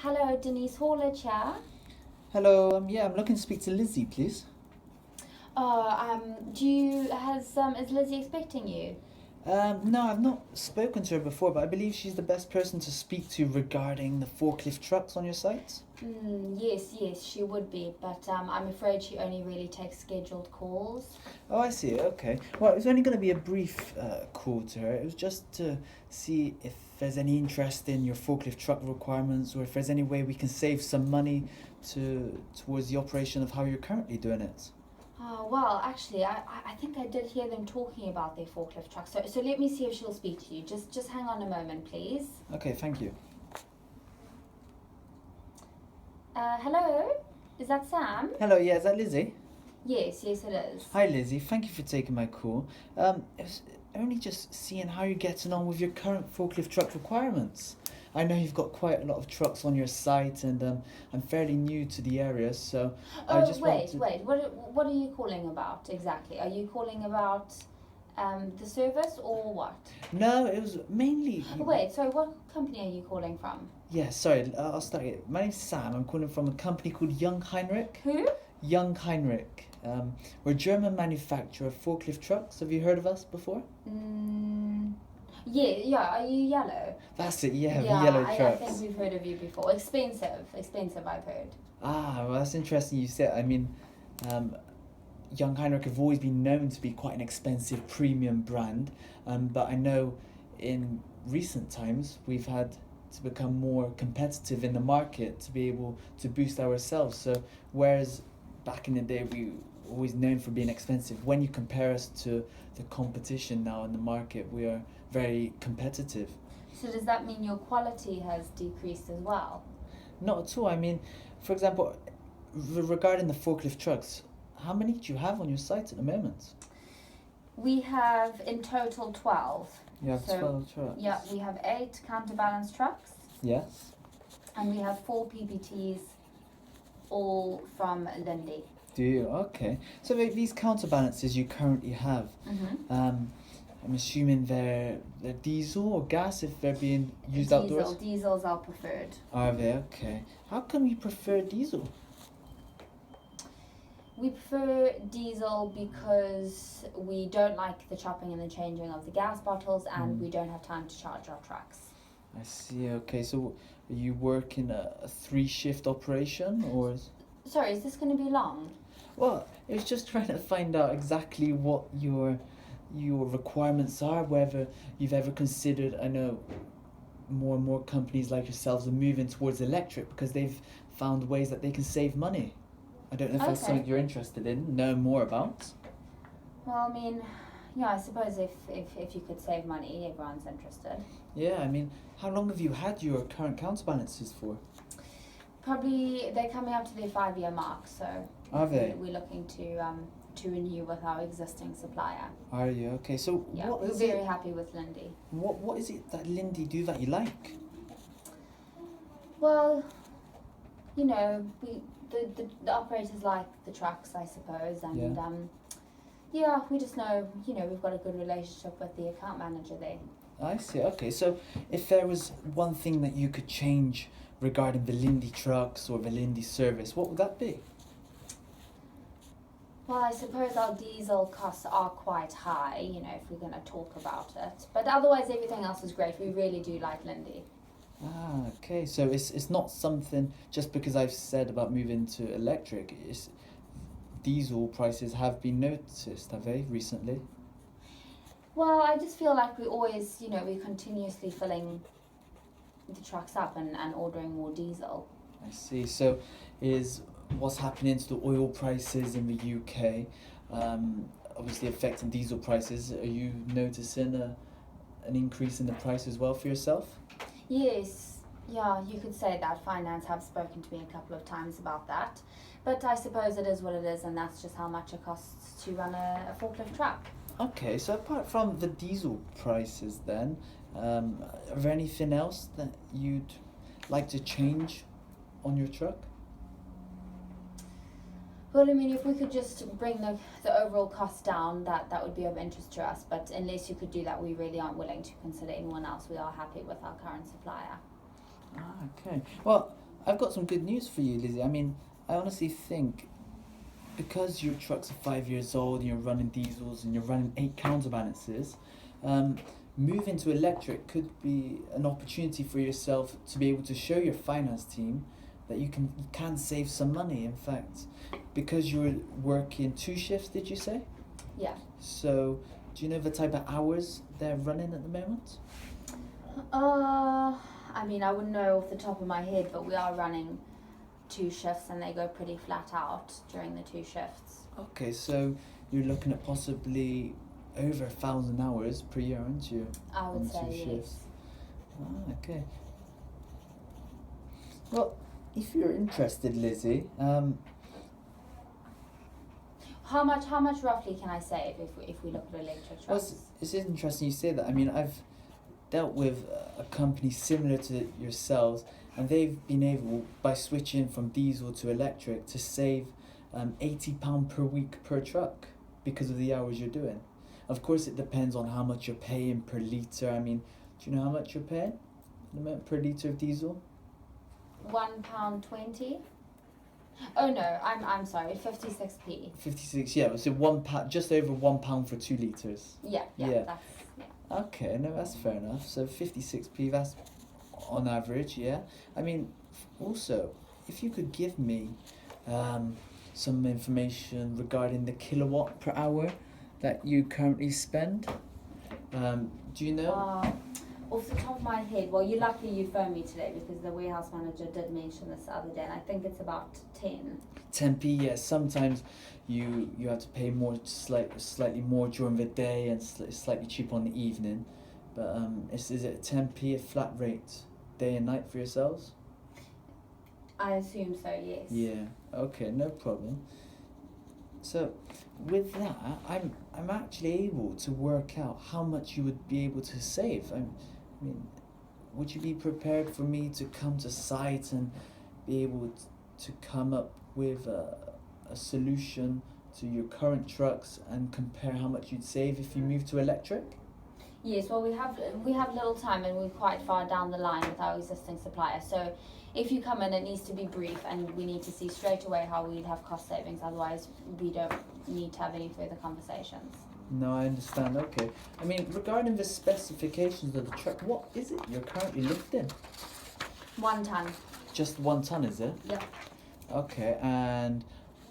Hello, Denise Hallett here. Hello, yeah, I'm looking to speak to Lizzie, please. Is Lizzie expecting you? No, I've not spoken to her before, but I believe she's the best person to speak to regarding the forklift trucks on your site. Yes, she would be, but I'm afraid she only really takes scheduled calls. Oh, I see, okay. Well, it was only going to be a brief call to her. It was just to see if there's any interest in your forklift truck requirements or if there's any way we can save some money towards the operation of how you're currently doing it. Well, actually, I think I did hear them talking about their forklift truck. So let me see if she'll speak to you. Just hang on a moment, please. Okay, thank you. Hello? Is that Sam? Hello, yeah, is that Lizzie? Yes, it is. Hi Lizzie, thank you for taking my call. It was only just seeing how you're getting on with your current forklift truck requirements. I know you've got quite a lot of trucks on your site, and I'm fairly new to the area, so I just wait. What are you calling about exactly? Are you calling about the service or what? No, it was mainly. Wait, so what company are you calling from? Yeah, sorry, I'll start it. My name's Sam. I'm calling from a company called Young Heinrich. Who? Young Heinrich. We're a German manufacturer of forklift trucks. Have you heard of us before? Yeah. Are you yellow? That's it. Yeah, the yellow trucks. I think we've heard of you before. Expensive. I've heard. Ah, well, that's interesting you said. I mean, Young Heinrich have always been known to be quite an expensive premium brand, but I know in recent times we've had to become more competitive in the market to be able to boost ourselves. So whereas back in the day we were always known for being expensive, when you compare us to the competition now in the market, we are very competitive. So does that mean your quality has decreased as well? Not at all. I mean, for example, regarding the forklift trucks, how many do you have on your site at the moment? We have in total 12. You have 12 trucks? Yeah, we have 8 counterbalance trucks. Yes. And we have 4 PPTs, all from Lindy. Do you? Okay. So these counterbalances you currently have, I'm assuming they're diesel or gas if they're being used outdoors? Diesels are preferred. Are they? Okay. How come you prefer diesel? We prefer diesel because we don't like the chopping and the changing of the gas bottles, and we don't have time to charge our trucks. I see. Okay. So are you working a 3-shift operation or? Sorry, is this going to be long? Well, it was just trying to find out exactly what your requirements are, whether you've ever considered. I know more and more companies like yourselves are moving towards electric because they've found ways that they can save money. I don't know if that's something you're interested in, know more about. Well, I mean, yeah, I suppose if you could save money, everyone's interested. Yeah, I mean, how long have you had your current counterbalances for? Probably, they're coming up to their 5-year mark, so are they? We're looking to renew with our existing supplier. Are you? Okay, so yeah, what is we're very happy with Lindy. What is it that Lindy do that you like? Well, you know, the operators like the trucks, I suppose, and we just know, you know, we've got a good relationship with the account manager there. I see. Okay, so if there was one thing that you could change regarding the Lindy trucks or the Lindy service, what would that be? Well, I suppose our diesel costs are quite high, you know, if we're going to talk about it. But otherwise, everything else is great. We really do like Lindy. Ah, okay. So it's not something just because I've said about moving to electric. It's diesel prices have been noticed, have they, recently? Well, I just feel like we always, you know, we're continuously filling the trucks up and ordering more diesel. I see. So is what's happening to the oil prices in the UK obviously affecting diesel prices? Are you noticing an increase in the price as well for yourself? Yes, yeah, you could say that. Finance have spoken to me a couple of times about that. But I suppose it is what it is, and that's just how much it costs to run a forklift truck. Okay, so apart from the diesel prices then, are there anything else that you'd like to change on your truck? Well, I mean, if we could just bring the overall cost down, that would be of interest to us. But unless you could do that, we really aren't willing to consider anyone else. We are happy with our current supplier. Ah, okay. Well, I've got some good news for you, Lizzie. I mean, I honestly think because your trucks are 5 years old and you're running diesels and you're running 8 counterbalances, moving to electric could be an opportunity for yourself to be able to show your finance team that you can save some money. In fact, because you're working 2 shifts, did you say? Yeah. So, do you know the type of hours they're running at the moment? I mean, I wouldn't know off the top of my head, but we are running 2 shifts and they go pretty flat out during the 2 shifts. Okay, so you're looking at possibly over 1,000 hours per year, aren't you? I would on say 2 yes. shifts. Ah, okay. Well, if you're interested, Lizzie, How much roughly can I save if we look at electric well, trucks? it's interesting you say that. I mean, I've dealt with a company similar to yourselves, and they've been able, by switching from diesel to electric, to save £80 per week per truck because of the hours you're doing. Of course, it depends on how much you're paying per litre. I mean, do you know how much you're paying per litre of diesel? £1.20. Oh no, I'm sorry, 56p. 56, yeah. So £1, just over £1 for 2 litres. Yeah. Yeah. That's Okay, no, that's fair enough. So 56p, that's on average, yeah. I mean, also, if you could give me some information regarding the kilowatt per hour that you currently spend. Do you know? Off the top of my head, well, you're lucky you phoned me today because the warehouse manager did mention this the other day, and I think it's about 10. 10p, yeah. Sometimes you have to pay more, slightly more during the day and slightly cheaper on the evening. But is it 10p a flat rate day and night for yourselves? I assume so, yes. Yeah. Okay, no problem. So, with that, I'm actually able to work out how much you would be able to save. I mean, would you be prepared for me to come to site and be able to come up with a solution to your current trucks and compare how much you'd save if you move to electric? Yes, well, we have little time and we're quite far down the line with our existing supplier. So if you come in, it needs to be brief and we need to see straight away how we'd have cost savings. Otherwise, we don't need to have any further conversations. No, I understand. Okay. I mean, regarding the specifications of the truck, what is it you're currently lifting? 1 ton. Just 1 ton, is it? Yep. Okay, and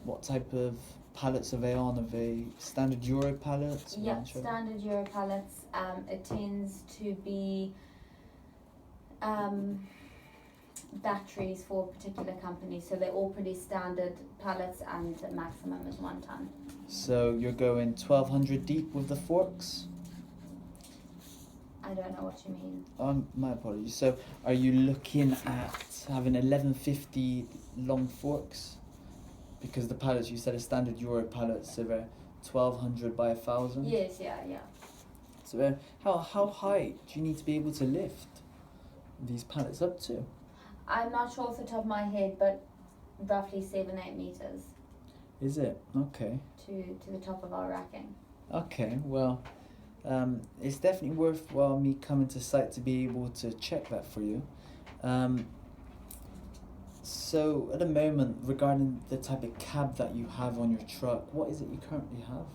what type of pallets are they on? Are they standard Euro pallets? Yep, standard Euro pallets. It tends to be batteries for a particular company, so they're all pretty standard pallets, and the maximum is 1 ton. So you're going 1,200 deep with the forks? I don't know what you mean. My apologies. So are you looking at having 1150 long forks? Because the pallets you said are standard Euro pallets, so they're 1,200 by 1,000? Yes, yeah. So how high do you need to be able to lift these pallets up to? I'm not sure off the top of my head, but roughly 7-8 meters. Is it? Okay. To the top of our racking. Okay, well, it's definitely worthwhile me coming to site to be able to check that for you. So at the moment, regarding the type of cab that you have on your truck, what is it you currently have?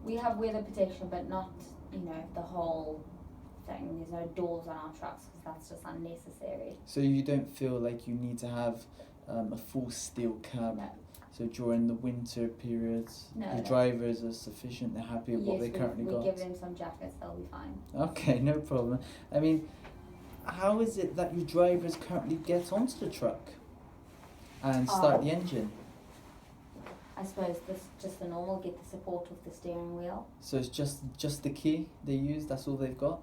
We have weather protection, but not, the whole thing. There's no doors on our trucks because that's just unnecessary. So you don't feel like you need to have a full steel cab? No. So during the winter periods, the drivers are sufficient, they're happy with what they currently got? Yes, we give them some jackets, they'll be fine. Okay, no problem. I mean, how is it that your drivers currently get onto the truck and start the engine? I suppose this just the normal, get the support with the steering wheel. So it's just the key they use, that's all they've got?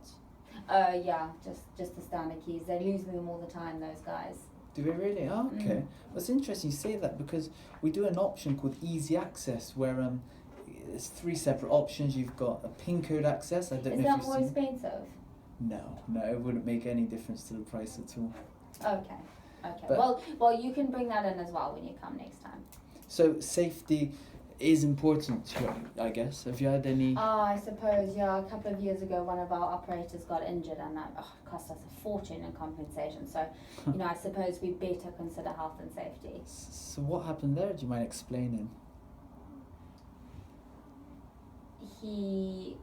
Yeah, just the standard keys. They lose them all the time, those guys. Do they really? Oh, okay. Well, it's interesting you say that because we do an option called Easy Access where it's 3 separate options. You've got a PIN code access. I don't know if you've seen. Is that more expensive? No, it wouldn't make any difference to the price at all. Okay. But well, you can bring that in as well when you come next time. So safety, is important to you, I guess. Have you had any? I suppose, yeah, a couple of years ago one of our operators got injured and that it cost us a fortune in compensation. So, I suppose we better consider health and safety. So what happened there? Do you mind explaining? He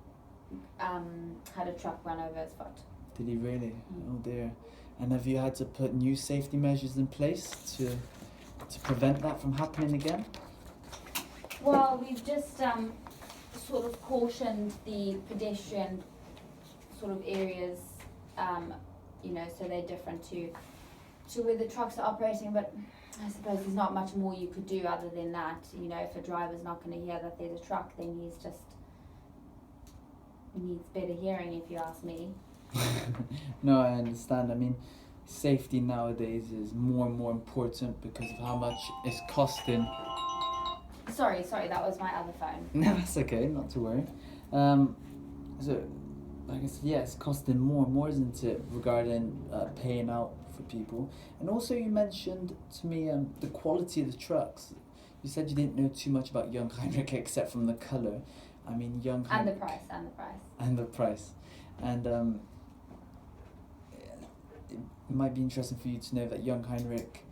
had a truck run over his foot. Did he really? Oh dear. And have you had to put new safety measures in place to prevent that from happening again? Well, we've just sort of cautioned the pedestrian sort of areas, so they're different to where the trucks are operating, but I suppose there's not much more you could do other than that. If a driver's not going to hear that there's a truck, then he needs better hearing, if you ask me. No, I understand. I mean, safety nowadays is more and more important because of how much it's costing. Sorry, that was my other phone. No, that's okay, not to worry. So, like I said, yeah, it's costing more and more, isn't it, regarding paying out for people. And also you mentioned to me the quality of the trucks. You said you didn't know too much about Young Heinrich except from the colour. I mean, Young Heinrich... And the price. And the price. And it might be interesting for you to know that Young Heinrich,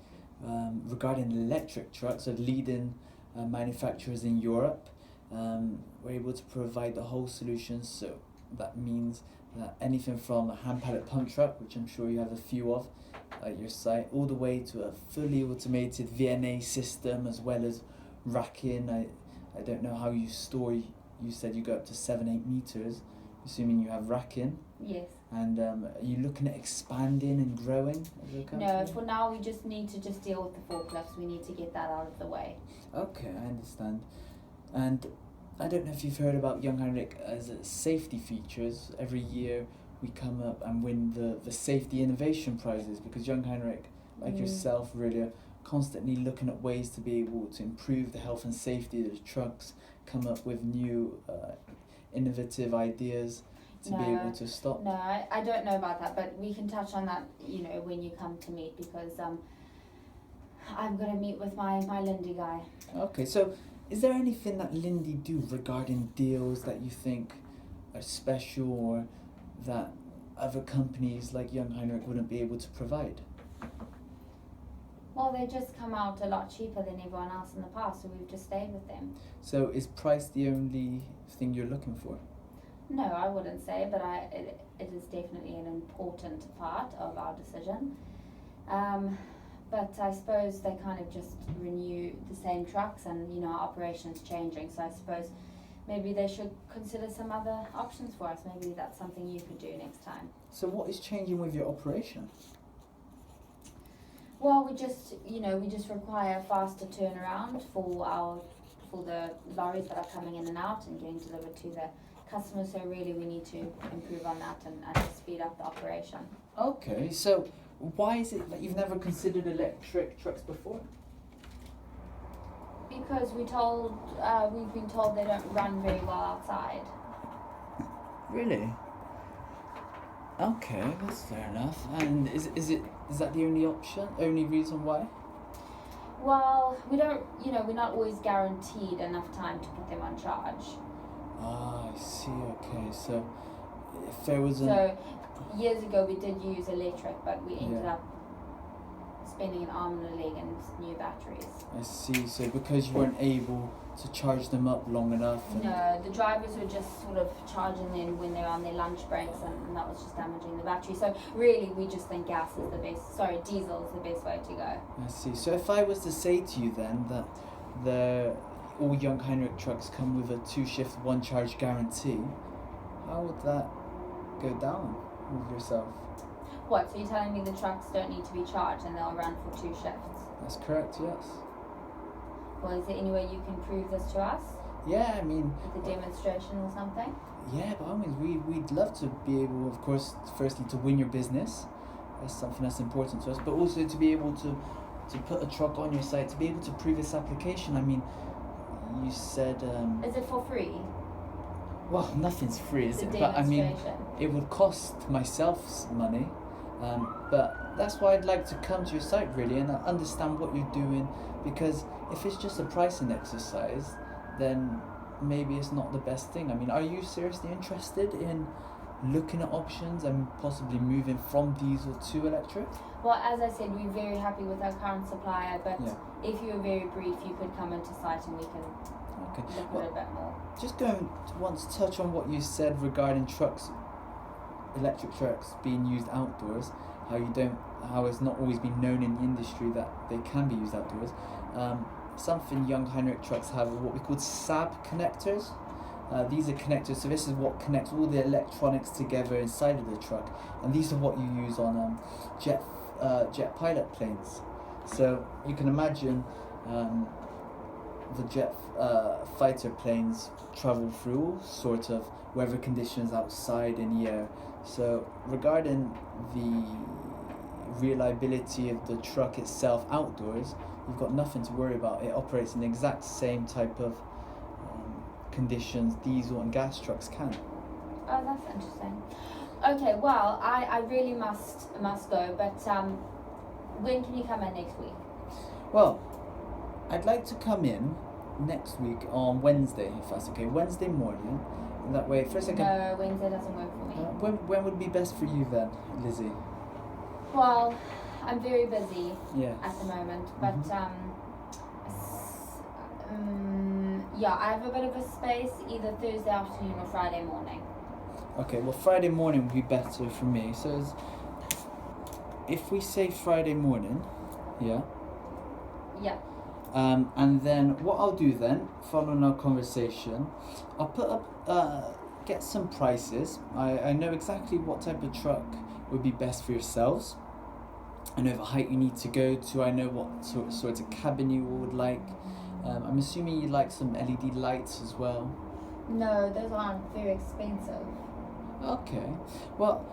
regarding electric trucks, are leading manufacturers in Europe. We're able to provide the whole solution, so that means that anything from a hand pallet pump truck, which I'm sure you have a few of at your site, all the way to a fully automated VNA system, as well as racking. I don't know how you store, you said you go up to 7-8 meters, assuming you have racking. Yes. And are you looking at expanding and growing as a company? No, for now we just need to deal with the forklifts. We need to get that out of the way. Okay, I understand. And I don't know if you've heard about Young Heinrich as safety features. Every year we come up and win the safety innovation prizes because Young Heinrich, like yourself, really are constantly looking at ways to be able to improve the health and safety of the trucks, come up with new innovative ideas to be able to stop. No, I don't know about that, but we can touch on that, when you come to meet, because I'm going to meet with my Lindy guy. Okay, so is there anything that Lindy do regarding deals that you think are special or that other companies like Young Heinrich wouldn't be able to provide? Well, they just come out a lot cheaper than everyone else in the past, so we've just stayed with them. So is price the only thing you're looking for? No, I wouldn't say, but it is definitely an important part of our decision. But I suppose they kind of just renew the same trucks and, our operation's changing. So I suppose maybe they should consider some other options for us. Maybe that's something you could do next time. So what is changing with your operation? Well, we just require faster turnaround for the lorries that are coming in and out and getting delivered to the customers. So really we need to improve on that and just speed up the operation. Okay, so why is it that you've never considered electric trucks before? Because we've been told they don't run very well outside. Really? Okay, that's fair enough. And is that the only reason why? Well, we don't, we're not always guaranteed enough time to put them on charge. Ah, I see. Okay, so if there was So years ago we did use electric, but we ended up spending an arm and a leg and new batteries. I see. So because you weren't able to charge them up long enough. No, the drivers were just sort of charging them when they're on their lunch breaks, and that was just damaging the battery. So really, we just think diesel is the best way to go. I see. So if I was to say to you then that all Young Heinrich trucks come with a 2-shift 1-charge guarantee, how would that go down with yourself? What, so you're telling me the trucks don't need to be charged and they'll run for 2 shifts? That's correct, yes. Well, is there any way you can prove this to us? Yeah, I mean... With a demonstration or something? Yeah, by all means, we'd love to be able, of course, firstly to win your business. That's something that's important to us. But also to be able to put a truck on your site, to be able to prove its application. I mean, you said... Is it for free? Well, nothing's free, is The it? But I mean, demonstration. it would cost myself money. But that's why I'd like to come to your site really and understand what you're doing, because if it's just a pricing exercise, then maybe it's not the best thing. I mean, are you seriously interested in looking at options and possibly moving from diesel to electric? Well, as I said, we're very happy with our current supplier, but Yeah. if you were very brief, you could come into site and we can Okay. look Well, at it a bit more. just going to want to touch on what you said regarding trucks, electric trucks being used outdoors, how it's not always been known in the industry that they can be used outdoors. Something young Heinrich trucks have are what we call SAB connectors. These are connectors, so this is what connects all the electronics together inside of the truck, and these are what you use on jet pilot planes. So you can imagine the jet fighter planes travel through all sort of weather conditions outside in the air. So regarding the reliability of the truck itself outdoors, you've got nothing to worry about. It operates in the exact same type of conditions diesel and gas trucks can. Oh, that's interesting. Okay, well, I really must go, but when can you come in next week? Well, I'd like to come in next week on Wednesday, if that's okay. Wednesday morning. That way, first I can. No, Wednesday doesn't work for me. When would be best for you then, Lizzie? Well, I'm very busy Yeah. at the moment, but yeah, I have a bit of a space either Thursday afternoon or Friday morning. Okay, well, Friday morning would be better for me. So, if we say Friday morning, yeah. Yeah. And then what I'll do then, following our conversation, I'll put up, get some prices. I know exactly what type of truck would be best for yourselves. I know the height you need to go to. I know what sort of cabin you would like. I'm assuming you'd like some LED lights as well. No, those aren't very expensive. Okay. Well,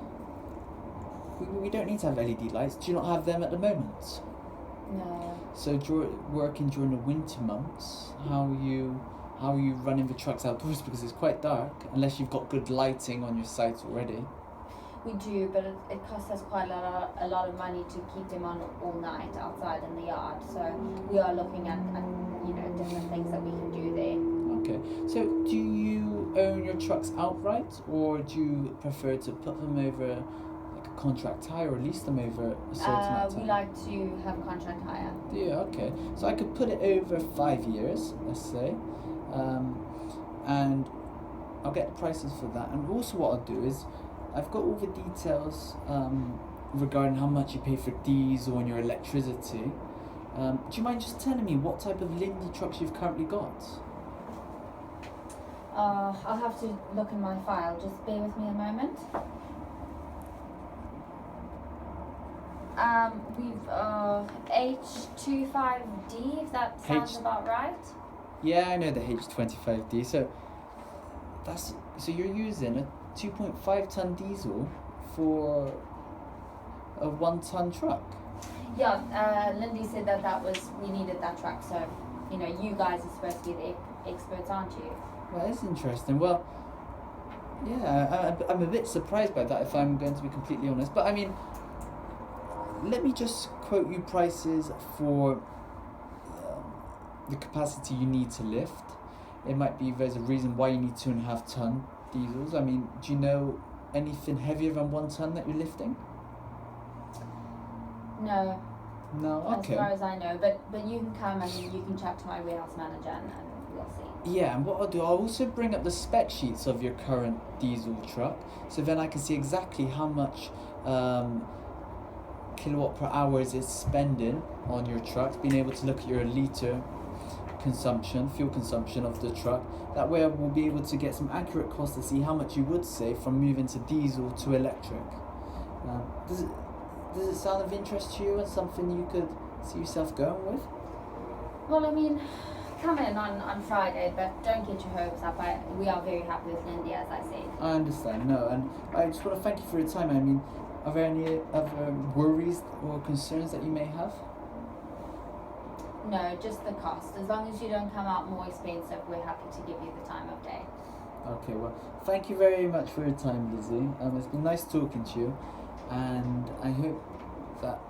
we don't need to have LED lights. Do you not have them at the moment? No. So working during the winter months, how are you running the trucks outdoors, because it's quite dark unless you've got good lighting on your site already? We do, but it costs us quite a lot of money to keep them on all night outside in the yard. So we are looking at different things that we can do there. Okay. So do you own your trucks outright, or do you prefer to put them over like a contract hire or lease them over a certain amount of time? We like to have contract hire. Yeah, okay. So I could put it over 5 years, let's say, and I'll get the prices for that. And also what I'll do is, I've got all the details regarding how much you pay for diesel and your electricity. Do you mind just telling me what type of Lindy trucks you've currently got? I'll have to look in my file. Just bear with me a moment. We've H25D, if that sounds about right. Yeah, I know the H25D. So you're using a 2.5 ton diesel for a 1 ton truck. Yeah, Lindy said we needed that truck. So, you guys are supposed to be the experts, aren't you? Well, that's interesting. Well, yeah, I'm a bit surprised by that, if I'm going to be completely honest. But I mean, let me just quote you prices for the capacity you need to lift. It might be there's a reason why you need 2.5 ton diesels. I mean, do you know anything heavier than 1 ton that you're lifting? No. No, okay. As far as I know, but you can come and you can chat to my warehouse manager and we'll see. Yeah, and what I'll do, I'll also bring up the spec sheets of your current diesel truck, so then I can see exactly how much kilowatt per hour it's spending on your truck, being able to look at your litre fuel consumption of the truck. That way we'll be able to get some accurate costs to see how much you would save from moving to diesel to electric. Does it sound of interest to you and something you could see yourself going with? Well, I mean, come in on Friday, but don't get your hopes up. We are very happy with Lindy, as I said. I understand, no, and I just want to thank you for your time. I mean, are there any other worries or concerns that you may have? No, just the cost. As long as you don't come out more expensive, we're happy to give you the time of day. Okay, well, thank you very much for your time, Lizzie. It's been nice talking to you, and I hope that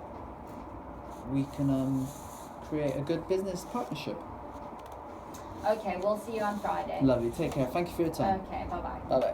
we can create a good business partnership. Okay, we'll see you on Friday. Lovely. Take care. Thank you for your time. Okay, bye bye. Bye bye.